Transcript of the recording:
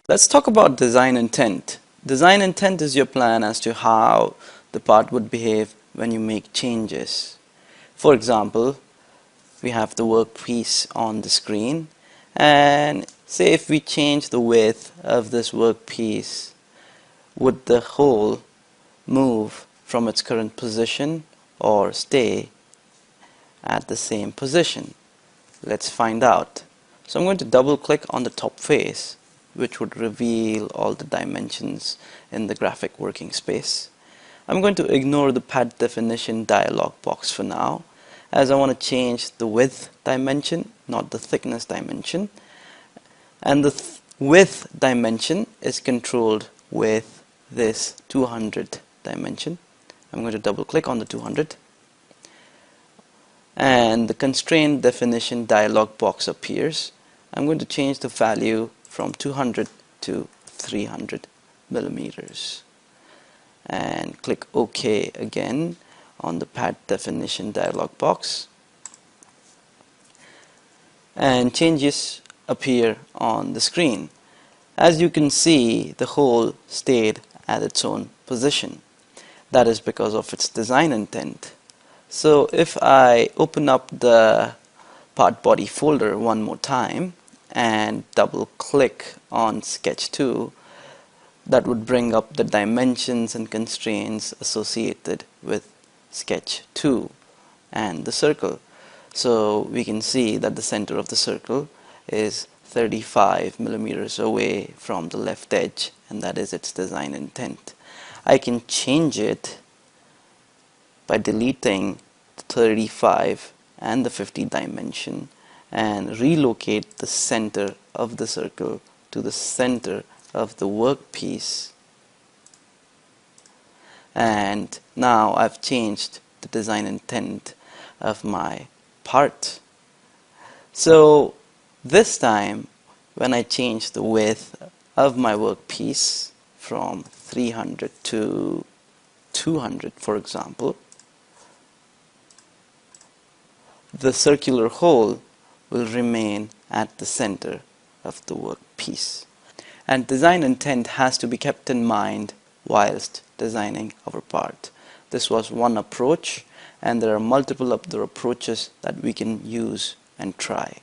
Let's talk about design intent. Design intent is your plan as to how the part would behave when you make changes. For example, we have the workpiece on the screen, and say if we change the width of this workpiece, would the hole move from its current position or stay at the same position? Let's find out. So I'm going to double click on the top face, which would reveal all the dimensions in the graphic working space. I'm going to ignore the pad definition dialog box for now, as I want to change the width dimension, not the thickness dimension. And the width dimension is controlled with this 200 dimension. I'm going to double click on the 200. And the constraint definition dialog box appears. I'm going to change the value from 200 to 300 millimeters and click OK again on the pad definition dialog box, and changes appear on the screen. As you can see, the hole stayed at its own position. That is because of its design intent. So if I open up the part body folder one more time and double click on sketch 2, that would bring up the dimensions and constraints associated with sketch 2 and the circle. So we can see that the center of the circle is 35 millimeters away from the left edge, and that is its design intent. I can change it by deleting the 35 and the 50 dimension and relocate the center of the circle to the center of the workpiece, and now I've changed the design intent of my part. So this time when I change the width of my workpiece from 300 to 200, for example, the circular hole will remain at the center of the workpiece. And design intent has to be kept in mind whilst designing our part. This was one approach, and there are multiple other approaches that we can use and try.